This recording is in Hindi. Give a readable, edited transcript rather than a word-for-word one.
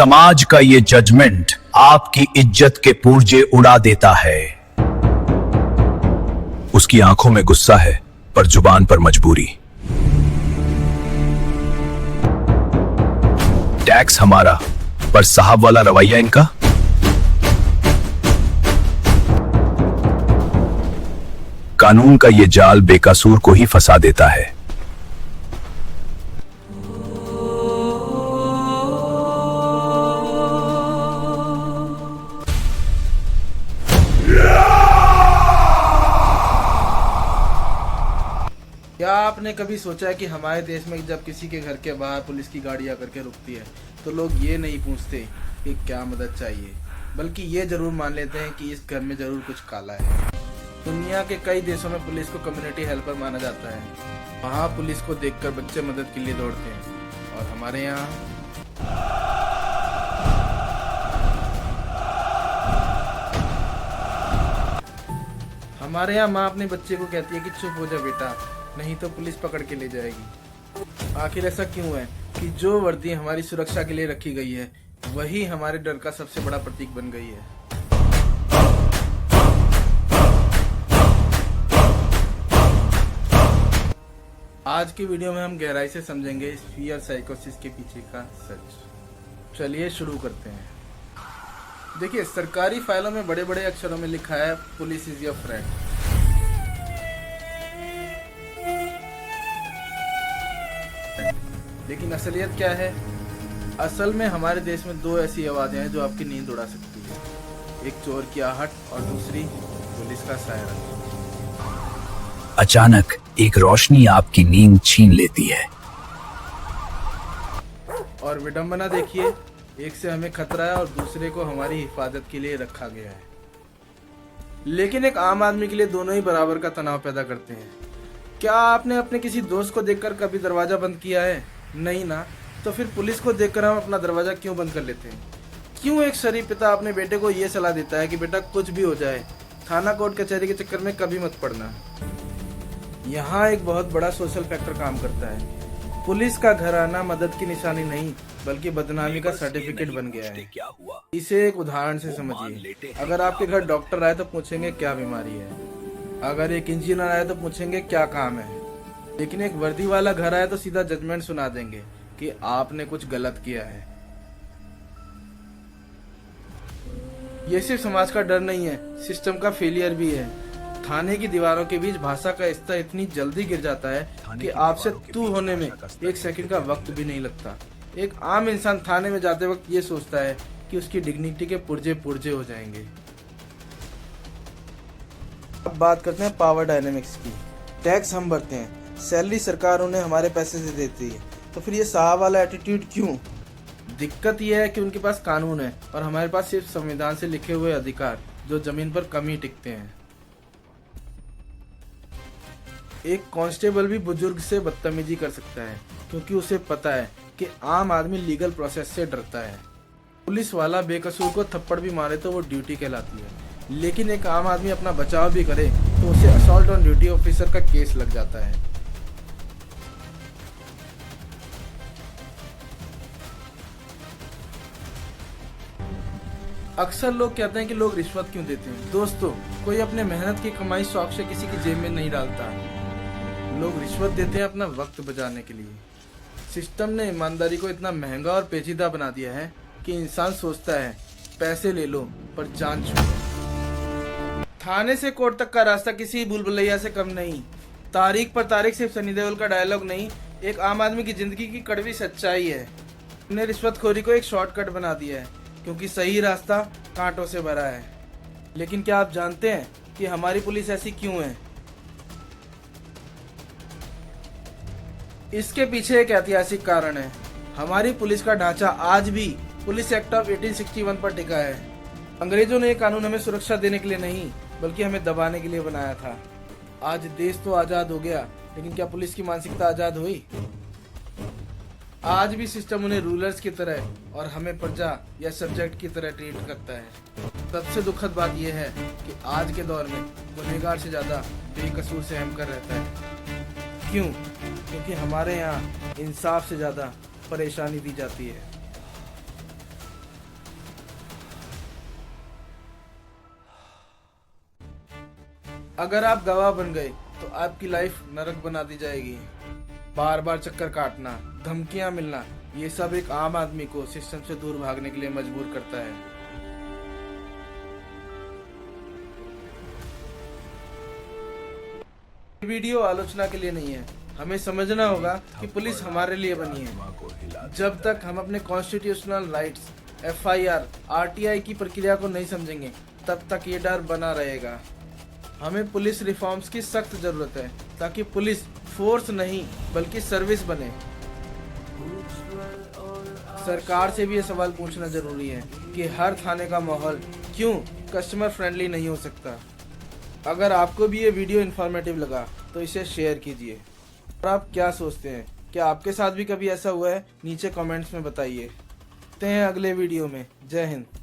समाज का ये जजमेंट आपकी इज्जत के पुर्जे उड़ा देता है। उसकी आंखों में गुस्सा है पर जुबान पर मजबूरी। टैक्स हमारा पर साहब वाला रवैया इनका। कानून का ये जाल बेकसूर को ही फंसा देता है। क्या आपने कभी सोचा कि हमारे देश में जब किसी के घर के बाहर पुलिस की गाड़ी आकर के रुकती है तो लोग ये नहीं पूछते कि क्या मदद चाहिए, बल्कि ये जरूर मान लेते हैं कि इस घर में जरूर कुछ काला है। दुनिया के कई देशों में पुलिस को कम्युनिटी हेल्पर माना जाता है। वहाँ पुलिस को देखकर बच्चे मदद के लिए दौड़ते हैं, और हमारे यहाँ माँ अपने बच्चे को कहती है कि चुप हो जा बेटा, नहीं तो पुलिस पकड़ के ले जाएगी। आखिर ऐसा क्यों है कि जो वर्दी हमारी सुरक्षा के लिए रखी गई है वही हमारे डर का सबसे बड़ा प्रतीक बन गई है। आज की वीडियो में हम गहराई से समझेंगे इस फियर साइकोसिस के पीछे का सच। चलिए शुरू करते हैं। देखिए, सरकारी फाइलों में बड़े बड़े अक्षरों में लिखा है पुलिस इज योर फ्रेंड। लेकिन असलियत क्या है? असल में हमारे देश में दो ऐसी आवाजें हैं जो आपकी नींद उड़ा सकती है। एक चोर की आहट और दूसरी पुलिस का सायरन। अचानक एक रोशनी आपकी नींद छीन लेती है। और विडंबना देखिए, एक से हमें खतरा है और दूसरे को हमारी हिफाजत के लिए रखा गया है। लेकिन एक आम आदमी के लिए दोनों ही बराबर का तनाव पैदा करते हैं। क्या आपने अपने किसी दोस्त को देखकर कभी दरवाजा बंद किया है? नहीं ना। तो फिर पुलिस को देखकर हम अपना दरवाजा क्यों बंद कर लेते हैं? क्यों एक शरीफ पिता अपने बेटे को ये सलाह देता है कि बेटा कुछ भी हो जाए, थाना कोर्ट कचहरी के चक्कर में कभी मत पड़ना? यहाँ एक बहुत बड़ा सोशल फैक्टर काम करता है। पुलिस का घर आना मदद की निशानी नहीं बल्कि बदनामी का सर्टिफिकेट बन गया है। इसे एक उदाहरण से समझिए। अगर आपके घर डॉक्टर आए तो पूछेंगे क्या बीमारी है, अगर एक इंजीनियर आए तो पूछेंगे क्या काम है, लेकिन एक वर्दी वाला घर आए तो सीधा जजमेंट सुना देंगे कि आपने कुछ गलत किया है। ये सिर्फ समाज का डर नहीं है, सिस्टम का फेलियर भी है। थाने की दीवारों के बीच भाषा का स्तर इतनी जल्दी गिर जाता है कि आपसे तू होने में एक सेकंड का वक्त भी नहीं लगता। एक आम इंसान थाने में जाते वक्त ये सोचता है कि उसकी डिग्निटी के पुर्जे पुर्जे हो जाएंगे। अब बात करते हैं पावर डायनेमिक्स की। टैक्स हम भरते हैं, सैलरी सरकार उन्हें हमारे पैसे से देती है, तो फिर ये साहब वाला एटीट्यूड क्यों? दिक्कत यह है कि उनके पास कानून है और हमारे पास सिर्फ संविधान से लिखे हुए अधिकार जो जमीन पर कम ही टिकते हैं। एक कांस्टेबल भी बुजुर्ग से बदतमीजी कर सकता है क्योंकि उसे पता है कि आम आदमी लीगल प्रोसेस से डरता है। पुलिस वाला बेकसूर को थप्पड़ भी मारे तो वो ड्यूटी कहलाती है, लेकिन एक आम आदमी अपना बचाव भी करे तो उसे असॉल्ट ऑन ड्यूटी ऑफिसर का केस लग जाता है। अक्सर लोग कहते हैं कि लोग रिश्वत क्यों देते हैं। दोस्तों, कोई अपने मेहनत की कमाई शौक से किसी की जेब में नहीं डालता। लोग रिश्वत देते हैं अपना वक्त बचाने के लिए। सिस्टम ने ईमानदारी को इतना महंगा और पेचीदा बना दिया है कि इंसान सोचता है पैसे ले लो पर जान छोड़ो। थाने से कोर्ट तक का रास्ता किसी भूलभुलैया से कम नहीं। तारीख पर तारीख सिर्फ सनी देओल का डायलॉग नहीं, एक आम आदमी की जिंदगी की कड़वी सच्चाई है। उन्हें रिश्वतखोरी को एक शॉर्टकट बना दिया है क्योंकि सही रास्ता कांटों से भरा है। लेकिन क्या आप जानते हैं कि हमारी पुलिस ऐसी क्यों है? इसके पीछे एक ऐतिहासिक कारण है। हमारी पुलिस का ढांचा आज भी पुलिस एक्ट ऑफ 1861 पर टिका है। अंग्रेजों ने यह कानून हमें सुरक्षा देने के लिए नहीं बल्कि हमें दबाने के लिए बनाया था। आज देश तो आजाद हो गया, लेकिन क्या पुलिस की मानसिकता आजाद हुई? आज भी सिस्टम उन्हें रूलर्स की तरह और हमें प्रजा या सब्जेक्ट की तरह ट्रीट करता है। सबसे दुखद बात यह है कि आज के दौर में गुनहगार से ज्यादा बेकसूर सहम कर रहता है। क्यों? क्योंकि हमारे यहाँ इंसाफ से ज्यादा परेशानी दी जाती है। अगर आप गवाह बन गए तो आपकी लाइफ नरक बना दी जाएगी। बार बार चक्कर काटना, धमकियां मिलना, ये सब एक आम आदमी को सिस्टम से दूर भागने के लिए मजबूर करता है। वीडियो आलोचना के लिए नहीं है। हमें समझना होगा कि पुलिस हमारे लिए बनी है। जब तक हम अपने कॉन्स्टिट्यूशनल राइट्स, FIR, RTI की प्रक्रिया को नहीं समझेंगे तब तक ये डर बना रहेगा। हमें पुलिस रिफॉर्म्स की सख्त जरूरत है ताकि पुलिस फोर्स नहीं बल्कि सर्विस बने। सरकार से भी ये सवाल पूछना जरूरी है कि हर थाने का माहौल क्यों कस्टमर फ्रेंडली नहीं हो सकता। अगर आपको भी ये वीडियो इन्फॉर्मेटिव लगा तो इसे शेयर कीजिए। और आप क्या सोचते हैं, क्या आपके साथ भी कभी ऐसा हुआ है? नीचे कमेंट्स में बताइए। मिलते हैं अगले वीडियो में। जय हिंद।